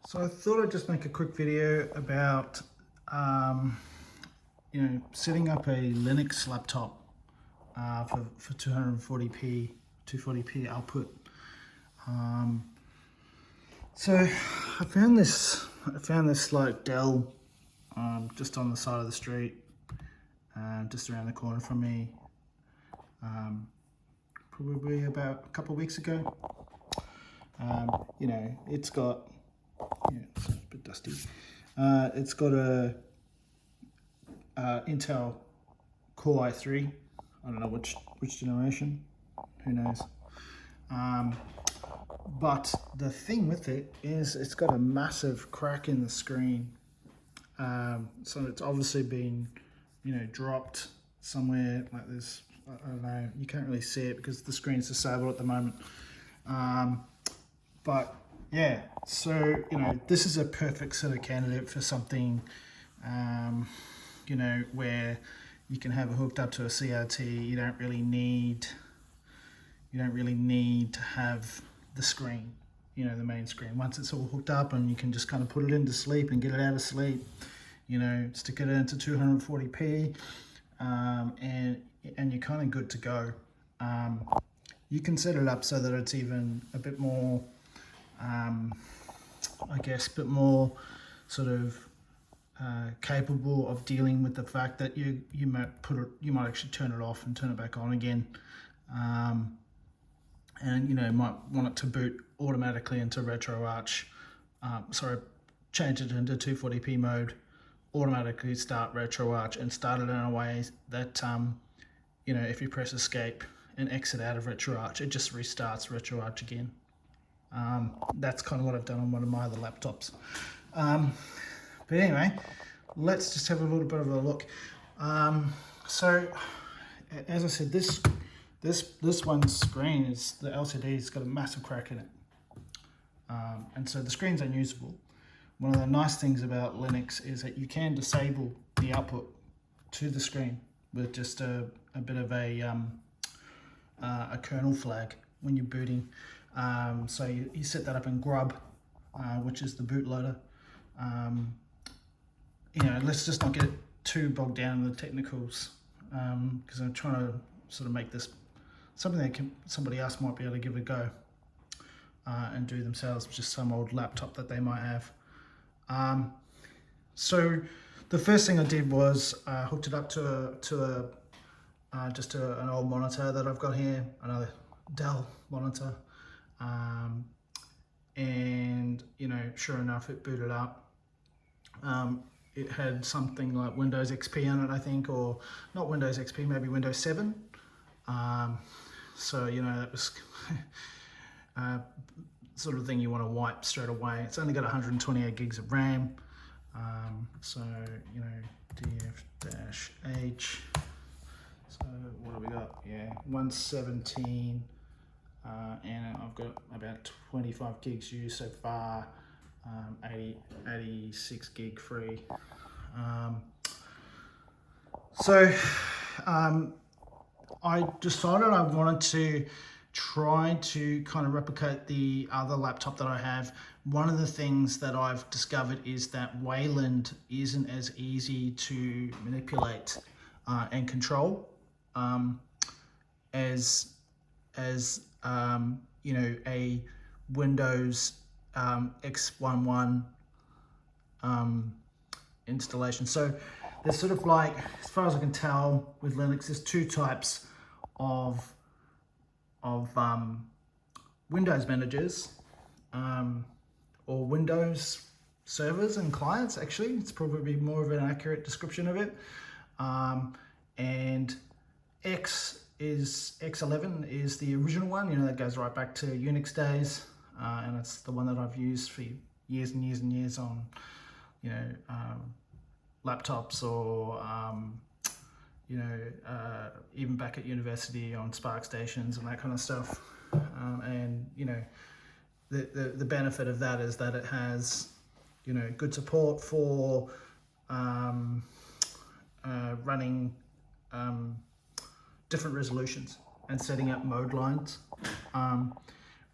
So I thought I'd just make a quick video about setting up a Linux laptop for 240p output. So I found this like Dell just on the side of the street, just around the corner from me, probably about a couple of weeks ago. It's got, it's a bit dusty. It's got a Intel Core i3. I don't know which generation. Who knows? But the thing with it is it's got a massive crack in the screen. So it's obviously been, dropped somewhere like this. I don't know. You can't really see it because the screen's disabled at the moment. But yeah, so this is a perfect sort of candidate for something, where you can have it hooked up to a CRT. You don't really need to have the screen, the main screen. Once it's all hooked up, and you can just kind of put it into sleep and get it out of sleep. Stick it into 240p, and you're kind of good to go. You can set it up so that it's even a bit more, sort of capable of dealing with the fact that you might actually turn it off and turn it back on again, and might want it to boot automatically into RetroArch. Change it into 240p mode, automatically start RetroArch, and start it in a way that if you press escape and exit out of RetroArch, it just restarts RetroArch again. That's kind of what I've done on one of my other laptops. But anyway, let's just have a little bit of a look. So, as I said, this one's screen is, the LCD's got a massive crack in it, and so the screen's unusable. One of the nice things about Linux is that you can disable the output to the screen with just a bit of a kernel flag when you're booting. So you set that up in Grub, which is the bootloader. Let's just not get too bogged down in the technicals, because I'm trying to sort of make this something that somebody else might be able to give a go and do themselves, just some old laptop that they might have. So the first thing I did was hooked it up to an old monitor that I've got here, another Dell monitor, and sure enough, it booted up. It had something like Windows XP on it, I think, or not Windows XP, maybe Windows 7. So that was sort of thing you want to wipe straight away. It's only got 128 gigs of RAM. So df-h. So what have we got? Yeah, 117, and I've got about 25 gigs used so far. 86 gig free. I decided I wanted to try to kind of replicate the other laptop that I have. One of the things that I've discovered is that Wayland isn't as easy to manipulate and control as a Windows X11 installation. So there's sort of like, as far as I can tell with Linux, there's two types of Windows managers, or Windows servers and clients. Actually, it's probably more of an accurate description of it. And X11 is the original one, that goes right back to Unix days, and it's the one that I've used for years and years and years on, laptops, or even back at university on Spark stations and that kind of stuff. And the benefit of that is that it has good support for running different resolutions and setting up mode lines.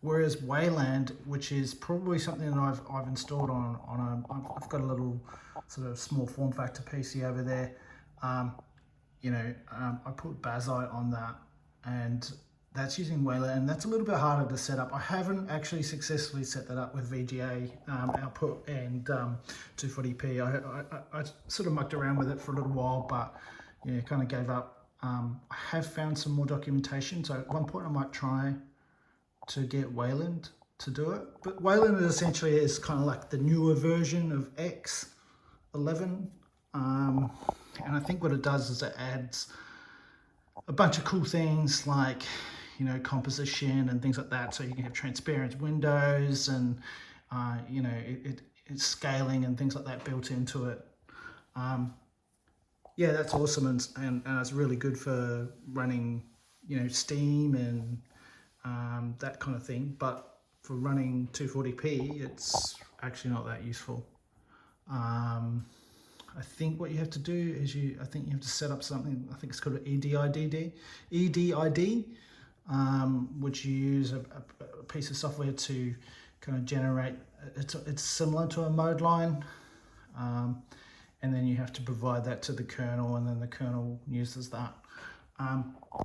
Whereas Wayland, which is probably something that I've installed I've got a little sort of small form factor PC over there. I put Bazite on that, and that's using Wayland, and that's a little bit harder to set up. I haven't actually successfully set that up with VGA output and 240p. I sort of mucked around with it for a little while, but yeah, kind of gave up. I have found some more documentation, so at one point I might try to get Wayland to do it. But Wayland essentially is kind of like the newer version of X11. And I think what it does is it adds a bunch of cool things like, composition and things like that. So you can have transparent windows and, it's scaling and things like that built into it. Yeah, that's awesome. And it's really good for running, Steam and that kind of thing. But for running 240p, it's actually not that useful. I think what you have to do is I think you have to set up something, I think it's called EDID, which you use a piece of software to kind of generate, it's similar to a mode line, and then you have to provide that to the kernel, and then the kernel uses that.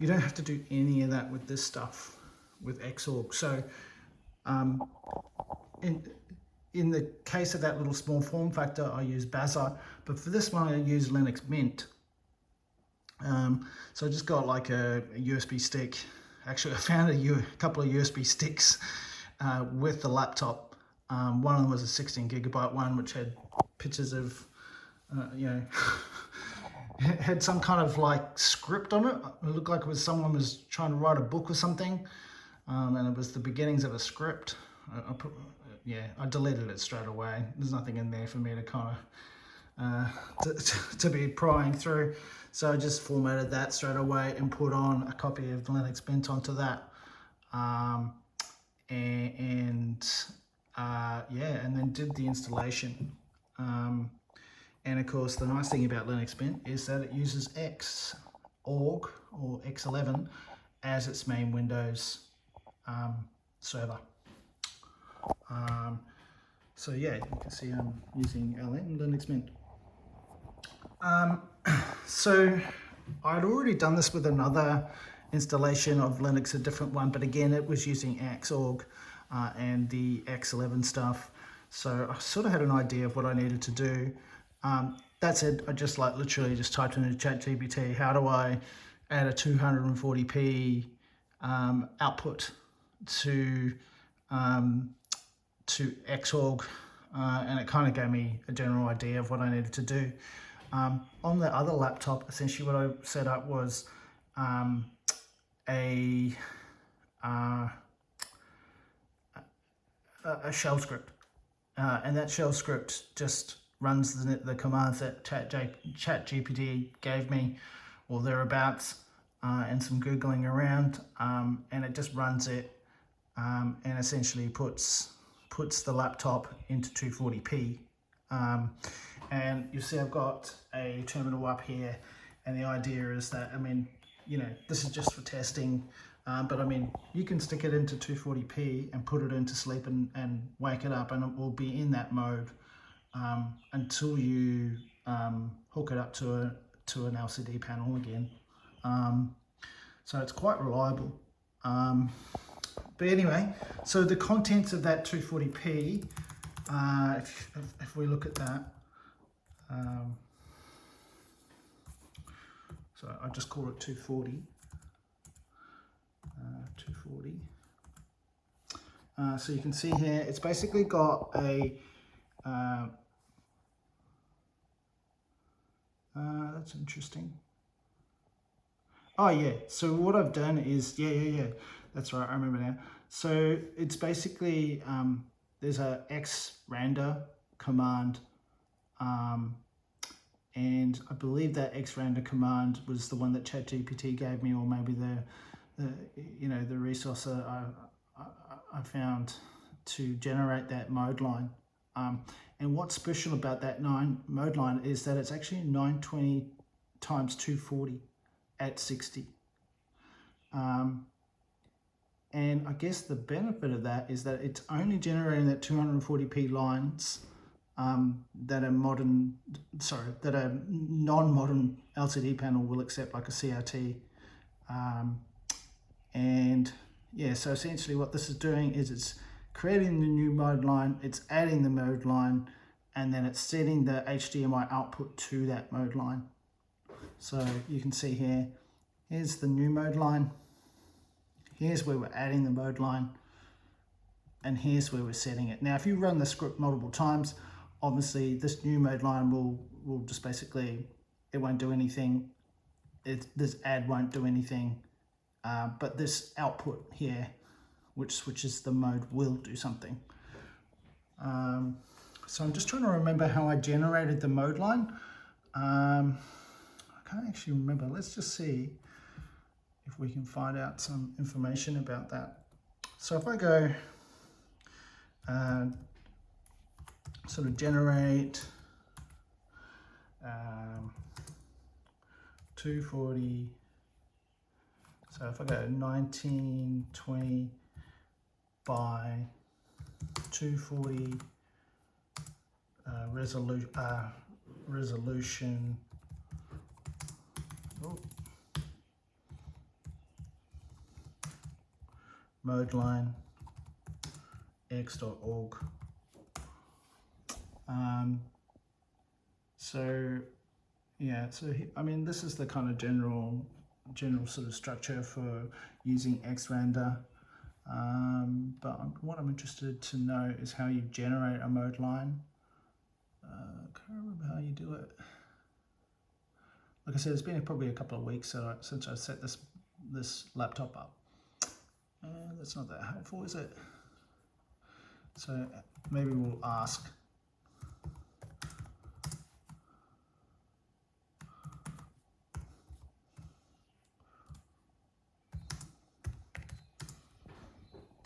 You don't have to do any of that with this stuff, with Xorg. So in the case of that little small form factor, I use Bazite, but for this one I use Linux Mint. So I just got like a USB stick. Actually, I found a couple of USB sticks with the laptop. One of them was a 16 gigabyte one, which had pictures of, had some kind of like script on it. It looked like it was someone was trying to write a book or something, and it was the beginnings of a script. I deleted it straight away. There's nothing in there for me to kind of to be prying through. So I just formatted that straight away and put on a copy of Linux Mint onto that. And then did the installation. And of course, the nice thing about Linux Mint is that it uses Xorg or X11 as its main Windows server. So yeah, you can see I'm using LN, Linux Mint. So I'd already done this with another installation of Linux, a different one, but again, it was using Xorg and the X11 stuff. So I sort of had an idea of what I needed to do. That said, I just literally just typed into ChatGPT, how do I add a 240p output to Xorg, and it kind of gave me a general idea of what I needed to do. On the other laptop, essentially what I set up was a shell script, and that shell script just runs the commands that ChatGPT gave me, or thereabouts, and some Googling around, and it just runs it, and essentially puts the laptop into 240p. And you see I've got a terminal up here, and the idea is that, this is just for testing, but you can stick it into 240p and put it into sleep and wake it up, and it will be in that mode until you hook it up to an LCD panel again. So it's quite reliable. But anyway, so the contents of that 240p, if we look at that, so I just call it 240. 240. So you can see here, it's basically got a, that's interesting. Oh yeah, so what I've done is, yeah, that's right, I remember now. So it's basically, there's a xrandr command, and I believe that xrandr command was the one that ChatGPT gave me, or maybe the resource I found to generate that mode line. And what's special about that mode line is that it's actually 920 times 240 at 60. And I guess the benefit of that is that it's only generating that 240p lines that a non-modern LCD panel will accept, like a CRT. And yeah, so essentially what this is doing is it's creating the new mode line, it's adding the mode line, and then it's setting the HDMI output to that mode line. So you can see here, here's the new mode line, here's where we're adding the mode line, and here's where we're setting it. Now, if you run the script multiple times, obviously this new mode line will just basically, it won't do anything. This add won't do anything, but this output here, which switches the mode, will do something. So I'm just trying to remember how I generated the mode line. I can't actually remember. Let's just see if we can find out some information about that. So if I go sort of generate 240, so if I go 1920 by 240 resolution, mode line x.org. So yeah, so I mean, this is the kind of general sort of structure for using xrender. But what I'm interested to know is how you generate a mode line. I can't remember how you do it. Like I said, it's been probably a couple of weeks since I set this laptop up. That's not that helpful, is it? So maybe we'll ask.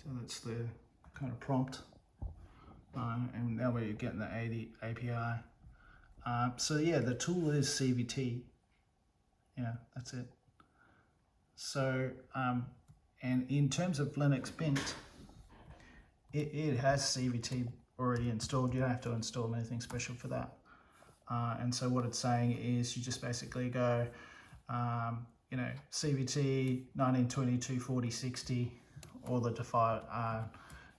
So that's the kind of prompt. And now we're getting the API. So yeah, the tool is CVT. Yeah, that's it. So, and in terms of Linux Mint, it has CVT already installed. You don't have to install anything special for that. And so what it's saying is you just basically go, you know, CVT 1920, 240, 60, or the default,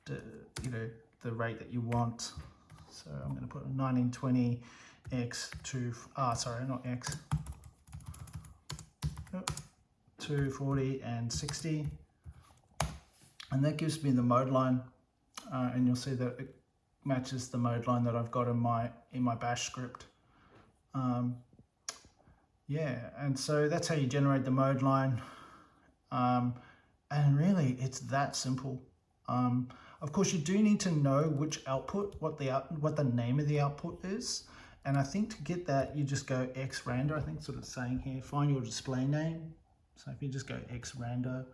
you know, the rate that you want. So I'm going to put 1920 x to, sorry, not x, 240 and 60, and that gives me the mode line, and you'll see that it matches the mode line that I've got in my bash script. Yeah, and so that's how you generate the mode line, and really it's that simple. Of course, you do need to know which output, what the name of the output is, and I think to get that you just go xrender. I think it's sort of saying here, find your display name. So if you just go xrender,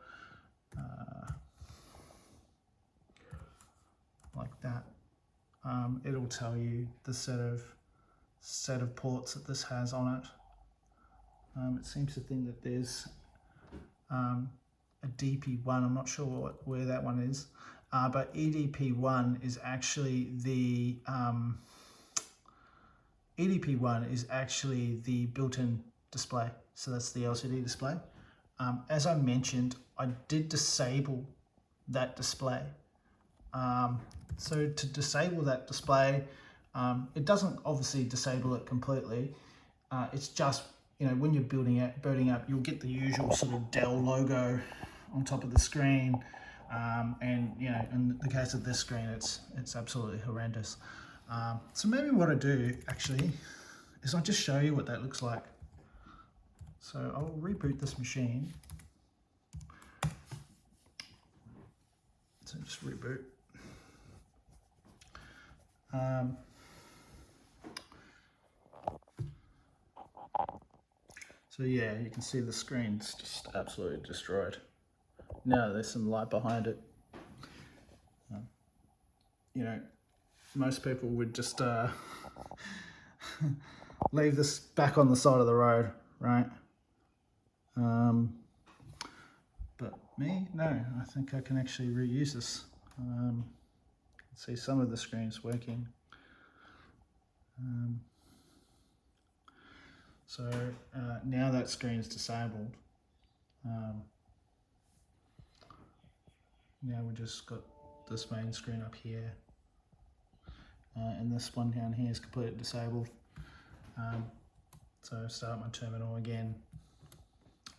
like that, it'll tell you the set of ports that this has on it. It seems to think that there's a DP1. I'm not sure where that one is, but EDP1 is actually the built-in display. So that's the LCD display. As I mentioned, I did disable that display. So to disable that display, it doesn't obviously disable it completely. It's just, you know, when you're building up, you'll get the usual sort of Dell logo on top of the screen. And, you know, in the case of this screen, it's absolutely horrendous. So maybe what I do actually is I'll just show you what that looks like. So I'll reboot this machine. So just reboot. So yeah, you can see the screen's just absolutely destroyed. Now there's some light behind it. You know, most people would just leave this back on the side of the road, right? But me? No, I think I can actually reuse this. See some of the screens working. So now that screen's disabled. Now we just got this main screen up here, and this one down here is completely disabled. So start my terminal again,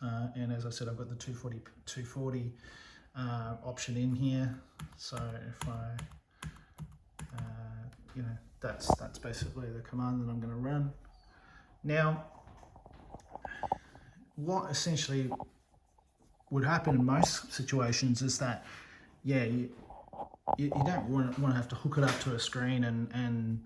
and as I said, I've got the 240 option in here. So if I, you know, that's basically the command that I'm going to run. Now, what essentially would happen in most situations is that, yeah, you don't want to have to hook it up to a screen and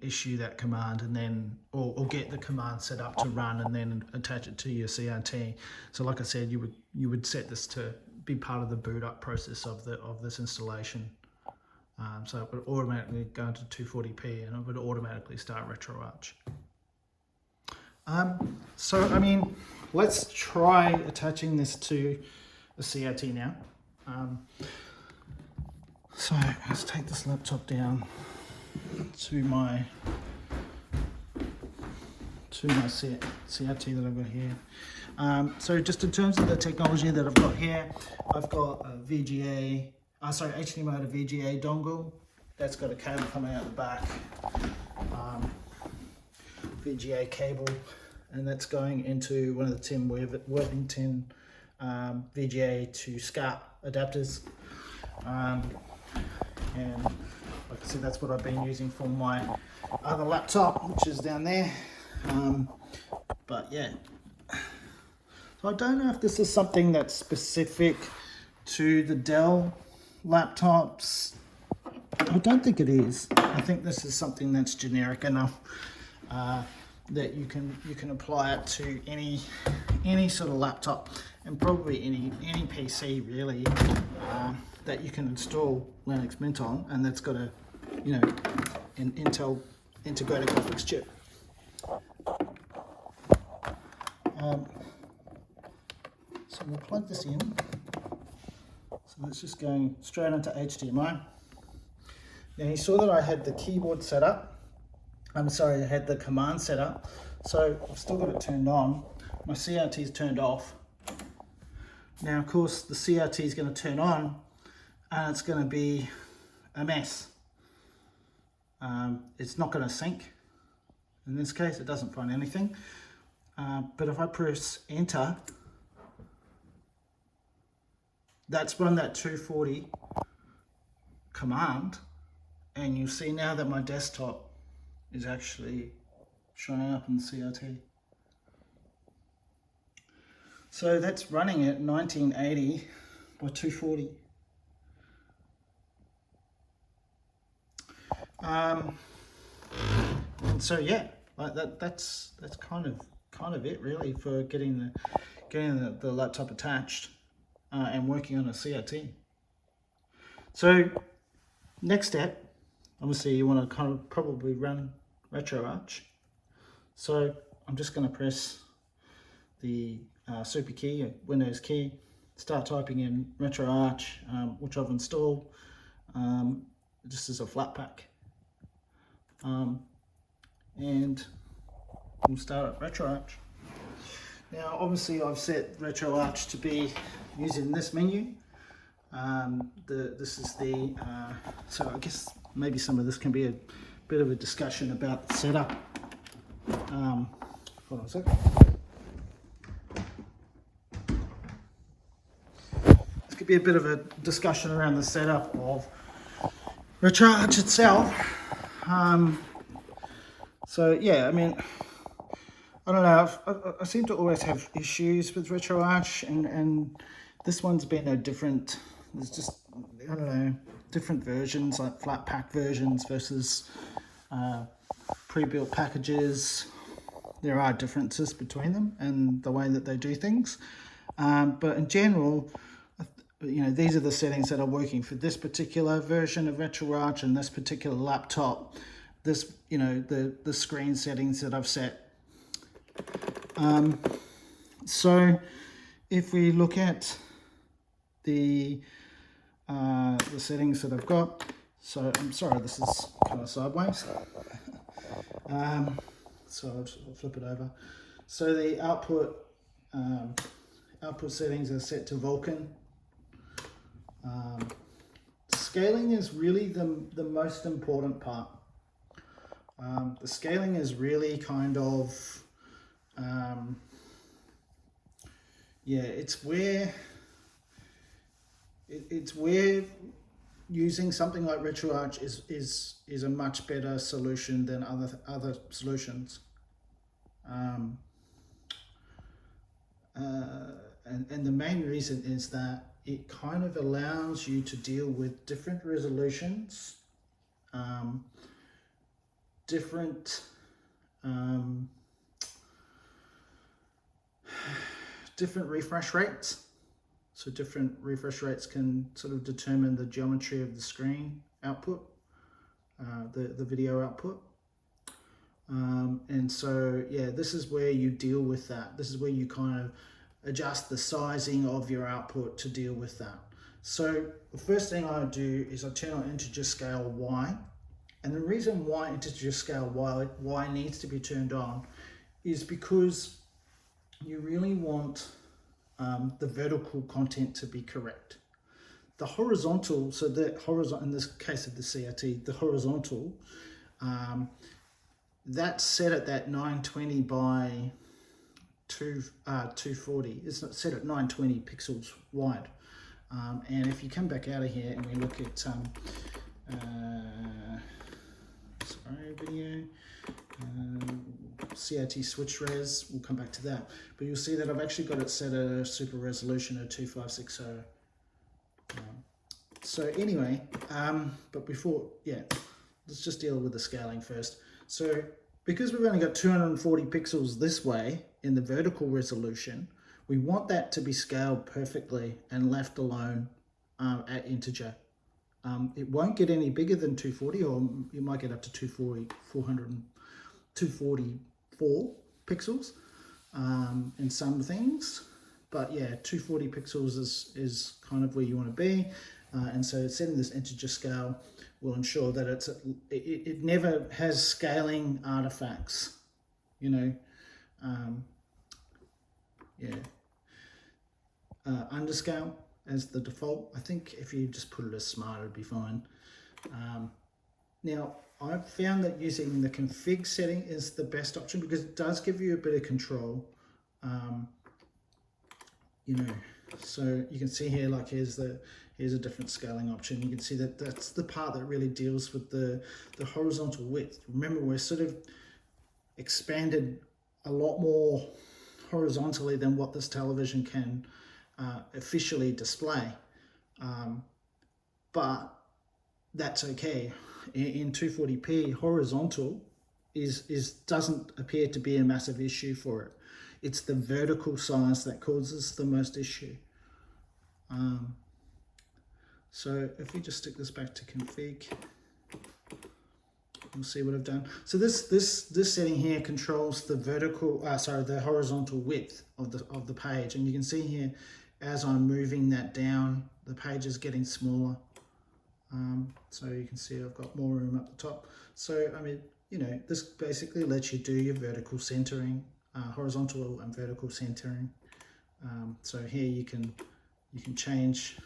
issue that command, and then or get the command set up to run and then attach it to your CRT. So like I said, you would set this to be part of the boot up process of this installation. So it would automatically go into 240p and it would automatically start RetroArch. So I mean, let's try attaching this to a CRT now. So let's take this laptop down to my CRT that I've got here. So just in terms of the technology that I've got here, I've got a VGA, HDMI to VGA dongle. That's got a cable coming out the back, VGA cable, and that's going into one of the Tim Worthington VGA to SCART adapters. And like I said, that's what I've been using for my other laptop, which is down there. But yeah, so I don't know if this is something that's specific to the Dell laptops. I don't think it is. I think this is something that's generic enough that you can apply it to any sort of laptop, and probably any PC really, that you can install Linux Mint on, and that's got a, you know, an Intel integrated graphics chip. So we'll plug this in. So it's just going straight into HDMI. Now you saw that I had the keyboard set up. I had the command set up. So I've still got it turned on. My CRT is turned off. Now of course the CRT is going to turn on and it's going to be a mess. It's not going to sync. In this case it doesn't find anything. But if I press enter, that's run that 240 command, and you'll see now that my desktop is actually showing up in the CRT. So that's running at 1980 by 240. And so yeah, like that's kind of it really for getting the laptop attached and working on a CRT. So next step, obviously you want to kind of probably run RetroArch. So I'm just going to press the super key, Windows key, start typing in RetroArch, which I've installed just as a flat pack, and we'll start at RetroArch. Now obviously I've set RetroArch to be using this menu. This is the so I guess maybe some of this can be a bit of a discussion about the setup. Hold on a sec. This could be a bit of a discussion around the setup of RetroArch itself. So yeah, I mean, I don't know, I seem to always have issues with RetroArch, and this one's been no different. There's just, I don't know, different versions, like flat pack versions versus pre-built packages. There are differences between them and the way that they do things. But in general, you know, these are the settings that are working for this particular version of RetroArch and this particular laptop. This, you know, the screen settings that I've set. So if we look at the settings that I've got. So I'm sorry, this is kind of sideways. So I'll flip it over. So the output settings are set to Vulkan. Scaling is really the most important part. The scaling is really kind of, yeah, it's where using something like RetroArch is a much better solution than other solutions. And the main reason is that it kind of allows you to deal with different resolutions, different refresh rates. So different refresh rates can sort of determine the geometry of the screen output, the video output. And so, yeah, this is where you deal with that. This is where you kind of adjust the sizing of your output to deal with that. So the first thing I do is I turn on integer scale Y. And the reason why integer scale Y needs to be turned on is because you really want the vertical content to be correct. The horizontal, so the horizontal, in this case of the CRT, the horizontal, that's set at that 920 by 240. It's not set at 920 pixels wide. And if you come back out of here and we look at video, CRT switch res, we'll come back to that. But you'll see that I've actually got it set at a super resolution of 2560. So anyway, but before, yeah, let's just deal with the scaling first. So because we've only got 240 pixels this way in the vertical resolution, we want that to be scaled perfectly and left alone at integer. It won't get any bigger than 240, or you might get up to 244 pixels in some things. But yeah, 240 pixels is kind of where you want to be. And so setting this integer scale will ensure that it never has scaling artifacts, you know. Underscale as the default. I think if you just put it as smart, it'd be fine. Now, I've found that using the config setting is the best option because it does give you a bit of control. You know, so you can see here, like here's a different scaling option. You can see that that's the part that really deals with the horizontal width. Remember, we're sort of expanded a lot more horizontally than what this television can officially display, but that's okay. In 240p, horizontal doesn't appear to be a massive issue for it. It's the vertical size that causes the most issue. So if we just stick this back to config, we'll see what I've done. So this setting here controls the the horizontal width of the page, and you can see here as I'm moving that down, the page is getting smaller. So you can see I've got more room up the top. So I mean, you know, this basically lets you do your vertical centering, horizontal and vertical centering. So here you can change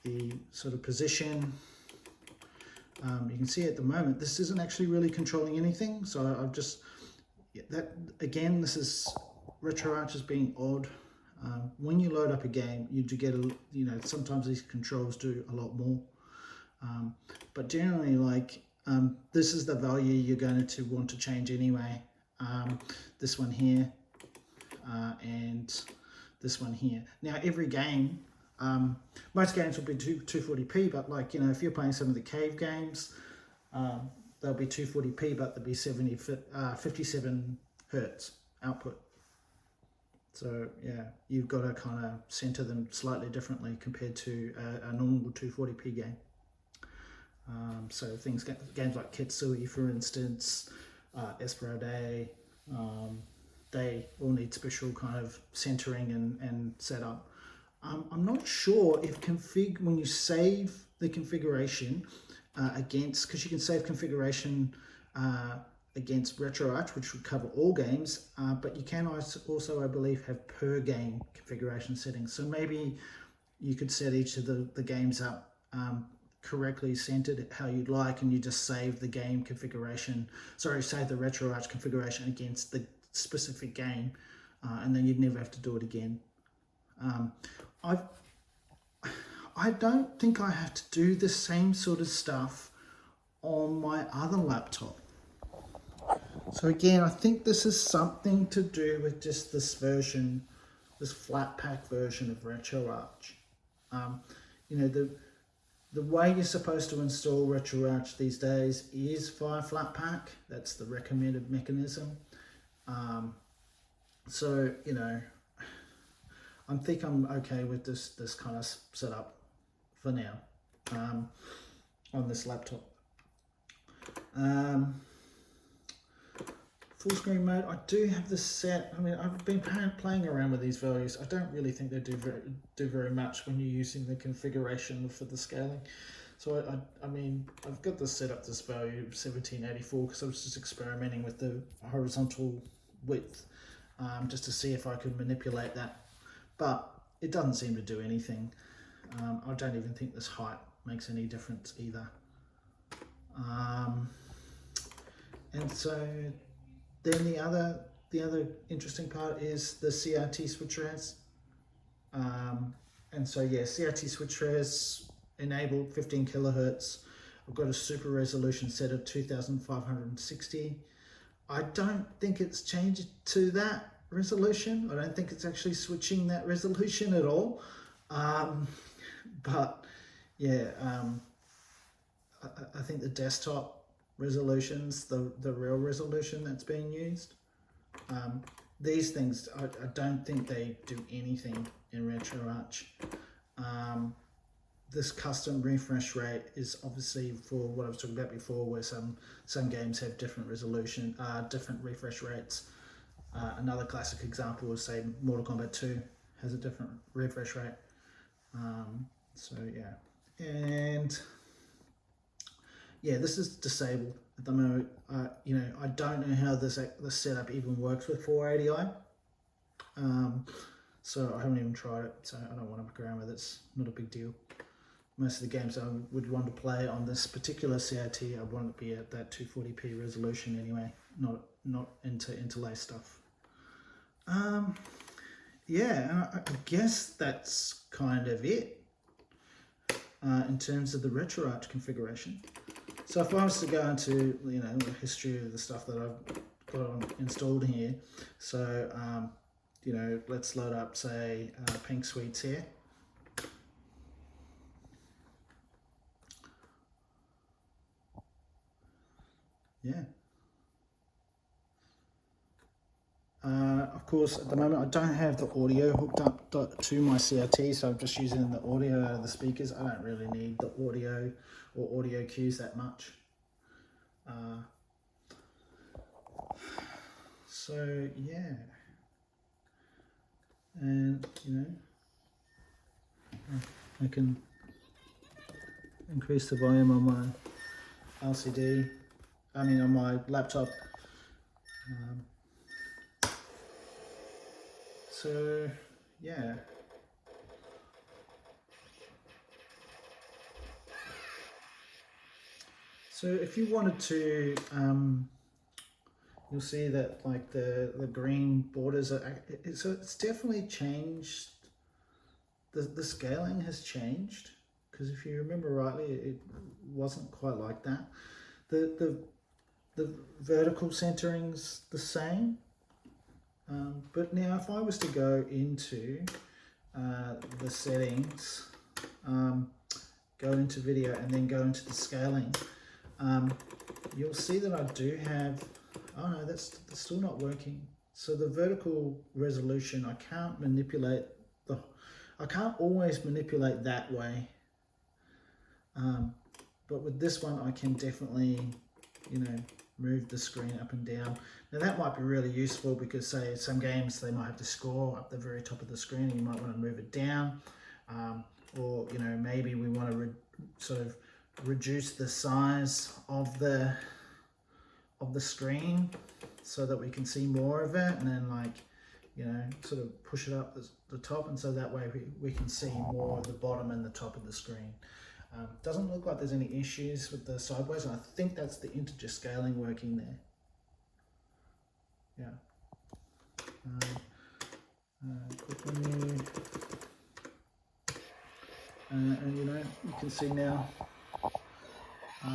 the sort of position. You can see at the moment this isn't actually really controlling anything, so I've just again, this is RetroArch is being odd. When you load up a game, you do get sometimes these controls do a lot more, but generally, like, this is the value you're going to want to change anyway. This one here and this one here. Now every game, most games will be 240p, but like, you know, if you're playing some of the cave games, they'll be 240p, but they'll be 57 hertz output. So yeah, you've got to kind of center them slightly differently compared to a normal 240p game. So games like Ketsui, for instance, Esperade, they all need special kind of centering and setup. I'm not sure if when you save the configuration against, because you can save configuration against RetroArch, which would cover all games, but you can also, I believe, have per game configuration settings. So maybe you could set each of the games up correctly centered how you'd like, and you just save the game configuration, save the RetroArch configuration against the specific game, and then you'd never have to do it again. I don't think I have to do the same sort of stuff on my other laptop. So again, I think this is something to do with just this version, this flat pack version of RetroArch. You know, the way you're supposed to install RetroArch these days is via flat pack. That's the recommended mechanism. So, you know, I think I'm okay with this kind of setup for now on this laptop. Full screen mode, I do have this set. I mean, I've been playing around with these values. I don't really think they do very much when you're using the configuration for the scaling. So I mean, I've got this set up, this value of 1784, because I was just experimenting with the horizontal width, just to see if I could manipulate that. But it doesn't seem to do anything. I don't even think this height makes any difference either. And so then the other interesting part is the CRT switch res. And so yeah, CRT switch res enabled 15 kilohertz. I've got a super resolution set of 2560. I don't think it's changed to that resolution. I don't think it's actually switching that resolution at all. But yeah, I think the desktop resolution's the real resolution that's being used. These things, I don't think they do anything in RetroArch. This custom refresh rate is obviously for what I was talking about before, where some games have different resolution, different refresh rates. Another classic example is, say, Mortal Kombat 2 has a different refresh rate. So yeah, and yeah, this is disabled at the moment. You know, I don't know how this setup even works with 480i. So I haven't even tried it, so I don't want to muck around with it. It's not a big deal. Most of the games I would want to play on this particular CRT, I want it to be at that 240p resolution anyway, not into interlay stuff. Yeah, I guess that's kind of it in terms of the RetroArch configuration. So if I was to go into, you know, the history of the stuff that I've got installed here, so you know, let's load up, say, Pink Sweets here. Yeah. Of course, at the moment I don't have the audio hooked up to my CRT, so I'm just using the audio out of the speakers. I don't really need the audio or audio cues that much. So yeah, and you know, I can increase the volume on my LCD. I mean, on my laptop. So yeah. So if you wanted to, you'll see that like the green borders are, so it's definitely changed. The scaling has changed, because if you remember rightly, it wasn't quite like that. The vertical centering's the same. But now if I was to go into the settings, go into video and then go into the scaling, you'll see that I do have, oh no, that's still not working. So the vertical resolution, I can't manipulate I can't always manipulate that way. But with this one, I can definitely, you know, move the screen up and down. Now that might be really useful because say some games they might have the score up the very top of the screen and you might want to move it down, or you know, maybe we want to sort of reduce the size of the screen so that we can see more of it, and then like, you know, sort of push it up the top, and so that way we can see more of the bottom and the top of the screen. Doesn't look like there's any issues with the sideways, and I think that's the integer scaling working there. Yeah. Click menu. And you know, you can see now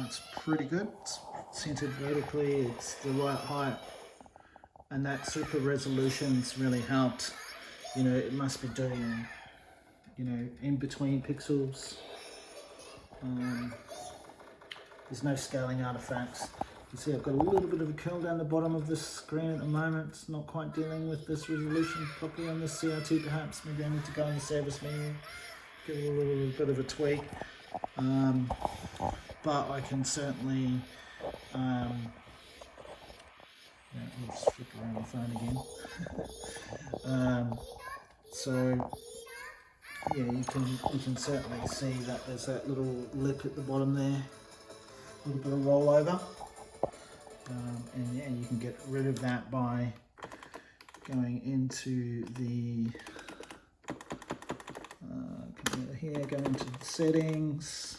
it's pretty good. It's centered vertically, it's the right height, and that super resolution's really helped. You know, it must be doing, you know, in between pixels. There's no scaling artifacts. You see I've got a little bit of a curl down the bottom of this screen at the moment. It's not quite dealing with this resolution properly on this CRT perhaps. Maybe I need to go in the service menu, give it a little bit of a tweak. But I can certainly, yeah, I'll just flip around the phone again. So yeah, you can certainly see that there's that little lip at the bottom there, a little bit of rollover, and yeah, you can get rid of that by going into the come over here, go into the settings,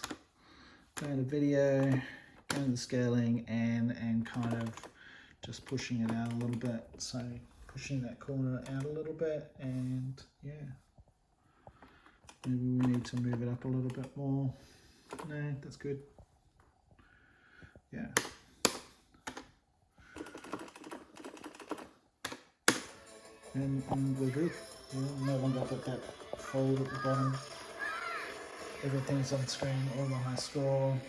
go into video, go into the scaling, and kind of just pushing it out a little bit. So pushing that corner out a little bit, and yeah. Maybe we need to move it up a little bit more. No, that's good. Yeah. And we're good. Yeah, no longer got that fold at the bottom. Everything's on screen, all the high score.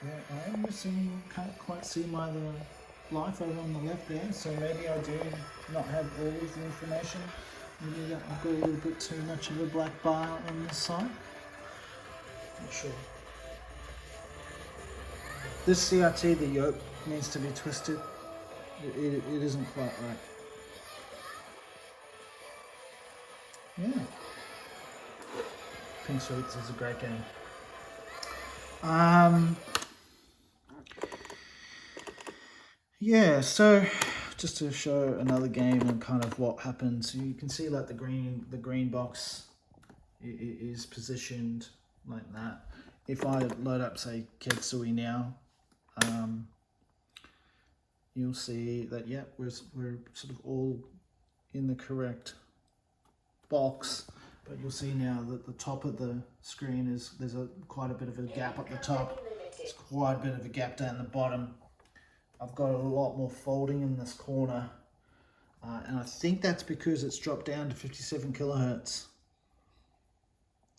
Yeah, I am missing, can't quite see my life over on the left there, so maybe I do not have all of the information. Maybe I've got a little bit too much of a black bar on this side. Not sure. This CRT, the yoke needs to be twisted. It isn't quite right. Yeah. Pink Sweets is a great game. Yeah, so just to show another game and kind of what happens, you can see like the green box is positioned like that. If I load up, say, Ketsui now, you'll see that, yeah, we're sort of all in the correct box, but you'll see now that the top of the screen there's quite a bit of a gap at the top. There's quite a bit of a gap down the bottom. I've got a lot more folding in this corner, and I think that's because it's dropped down to 57 kilohertz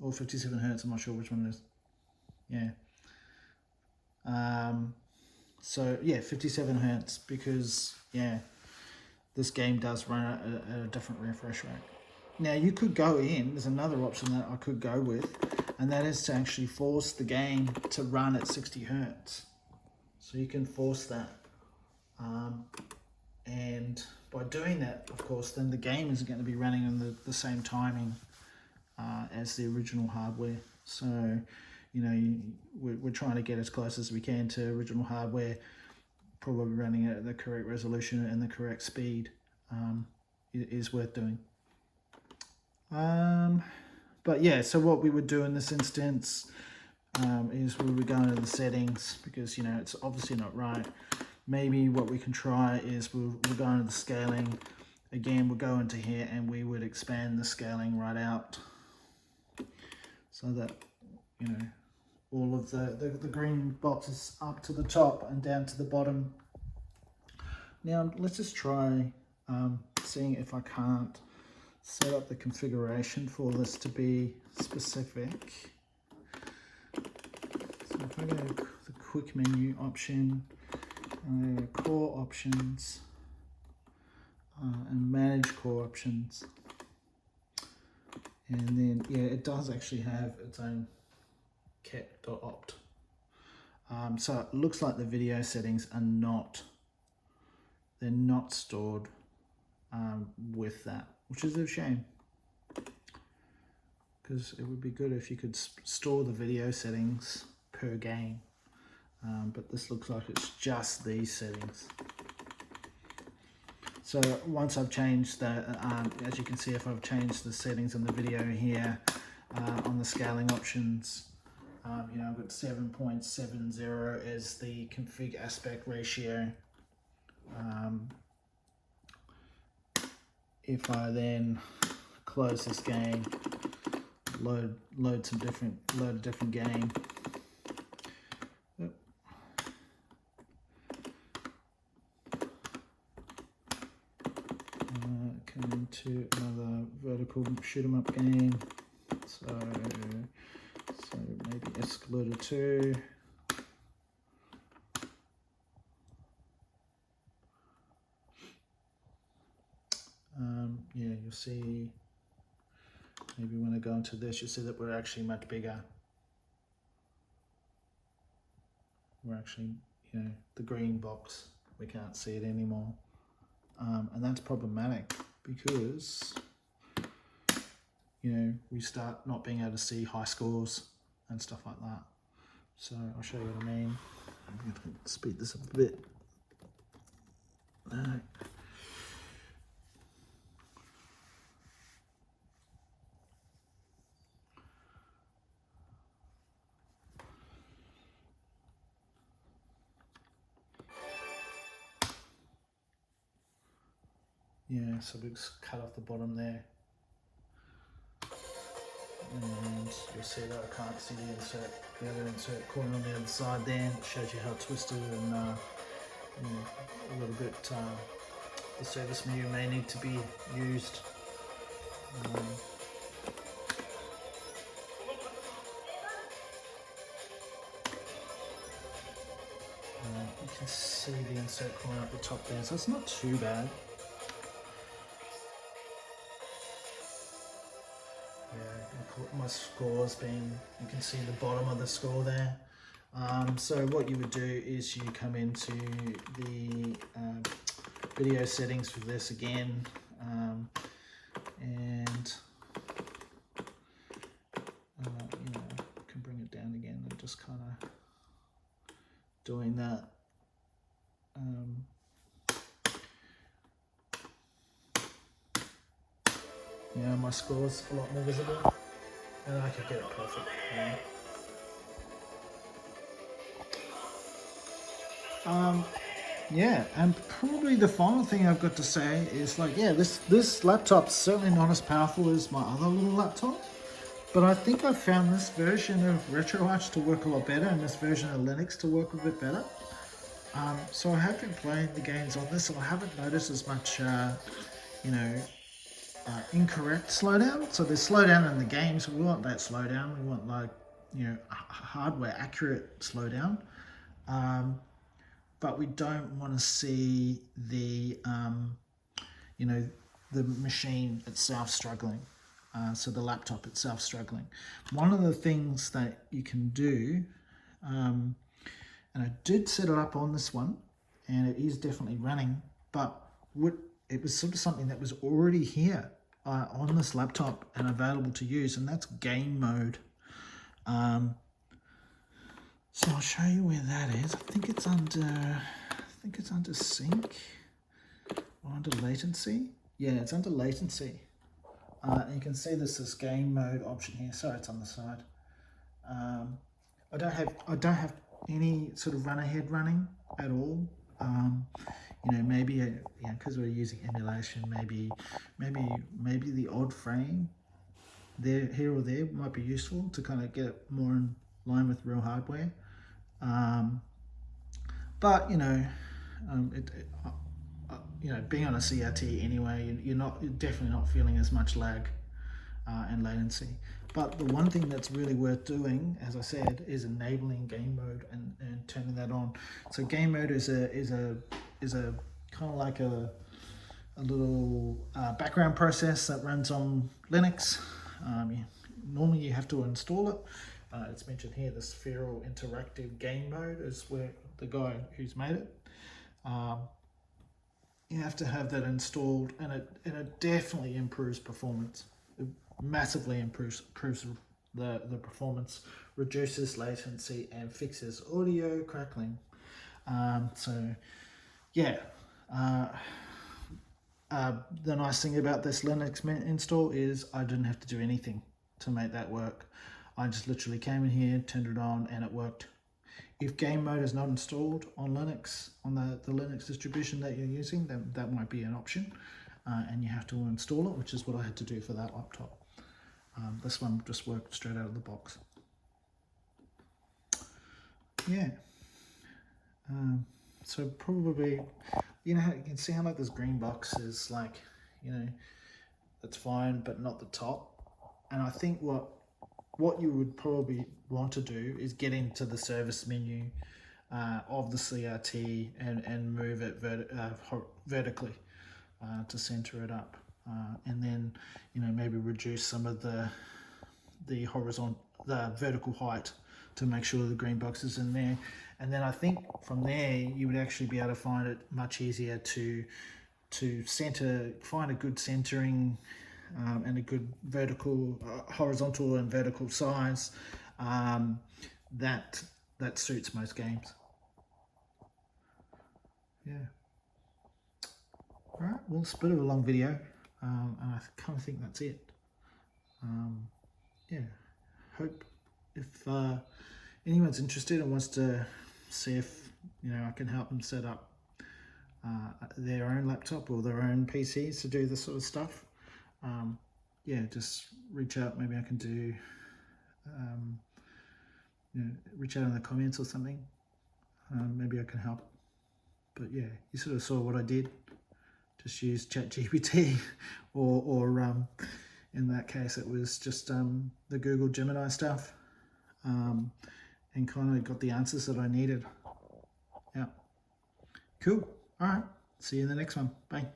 or 57 hertz. I'm not sure which one it is. Yeah. So yeah, 57 hertz, because yeah, this game does run at a different refresh rate. Now you could go in, there's another option that I could go with, and that is to actually force the game to run at 60 hertz. So you can force that. And by doing that, of course, then the game is going to be running on the same timing as the original hardware. So, you know, we're trying to get as close as we can to original hardware, probably running at the correct resolution and the correct speed. It is worth doing. But yeah, so what we would do in this instance is we would go into the settings, because, you know, it's obviously not right. Maybe what we can try is we'll go into the scaling. Again, we'll go into here and we would expand the scaling right out so that, you know, all of the green boxes up to the top and down to the bottom. Now let's just try seeing if I can't set up the configuration for this to be specific. So if I go to the quick menu option, core options, and manage core options, and then yeah, it does actually have its own cat.opt. So it looks like the video settings are not, they're not stored with that, which is a shame, because it would be good if you could store the video settings per game, but this looks like it's just these settings. So once I've changed the, as you can see, if I've changed the settings on the video here, on the scaling options, you know, I've got 7.70 as the config aspect ratio. If I then close this game, load a different game. Come into another vertical shoot 'em up game. So maybe Escalator 2. Yeah, you'll see, maybe when I go into this, you'll see that we're actually much bigger. We're actually, you know, the green box, we can't see it anymore. And that's problematic because, you know, we start not being able to see high scores and stuff like that. So I'll show you what I mean. I'm going to speed this up a bit. Yeah, so we just cut off the bottom there. And you'll see that I can't see the other insert corner on the other side there. It shows you how twisted and you know, a little bit the service menu may need to be used. You can see the insert corner at the top there, so it's not too bad. My scores being, you can see the bottom of the score there. So what you would do is you come into the video settings for this again, and you know, can bring it down again and just kind of doing that. Yeah, my score's a lot more visible. And I could get it perfect. Yeah, and probably the final thing I've got to say is, like, yeah, this laptop's certainly not as powerful as my other little laptop, but I think I've found this version of RetroArch to work a lot better, and this version of Linux to work a bit better. So I have been playing the games on this, and I haven't noticed as much, you know, incorrect slowdown. So there's slowdown in the games. We want that slowdown. We want, like, you know, hardware accurate slowdown. But we don't want to see the, you know, the machine itself struggling. So the laptop itself struggling. One of the things that you can do, and I did set it up on this one, and it is definitely running, but it was sort of something that was already here on this laptop and available to use, and that's game mode. So I'll show you where that is. I think it's under sync or under latency. Yeah, it's under latency. And you can see this game mode option here. Sorry, it's on the side. I don't have any sort of run ahead running at all. You know, maybe, you know, because we're using emulation, maybe the odd frame there, here or there, might be useful to kind of get it more in line with real hardware. But you know, you know, being on a CRT anyway, you're definitely not feeling as much lag and latency. But the one thing that's really worth doing, as I said, is enabling game mode and turning that on. So game mode is a kind of like a little background process that runs on Linux. Normally you have to install it. It's mentioned here, the Spheral Interactive Game Mode is where the guy who's made it. You have to have that installed, and it definitely improves performance. It massively improves the performance, reduces latency, and fixes audio crackling. So yeah, the nice thing about this Linux install is I didn't have to do anything to make that work. I just literally came in here, turned it on, and it worked. If game mode is not installed on Linux, on the Linux distribution that you're using, then that might be an option, and you have to install it, which is what I had to do for that laptop. This one just worked straight out of the box. Yeah. So probably, you know, you can see how like this green box is like, you know, that's fine, but not the top. And I think what you would probably want to do is get into the service menu of the CRT and move it vertically to center it up, and then, you know, maybe reduce some of the vertical height to make sure the green box is in there. And then I think from there you would actually be able to find it much easier to find a good centering and a good vertical, horizontal and vertical size that suits most games. Yeah. All right. Well, it's a bit of a long video, and I kind of think that's it. Yeah. Hope if anyone's interested and wants to see if, you know, I can help them set up their own laptop or their own PCs to do this sort of stuff. Yeah, just reach out. Maybe I can do, you know, reach out in the comments or something. Maybe I can help. But yeah, you sort of saw what I did. Just use ChatGPT, or in that case it was just the Google Gemini stuff, and kind of got the answers that I needed. Yeah, cool. All right, see you in the next one. Bye.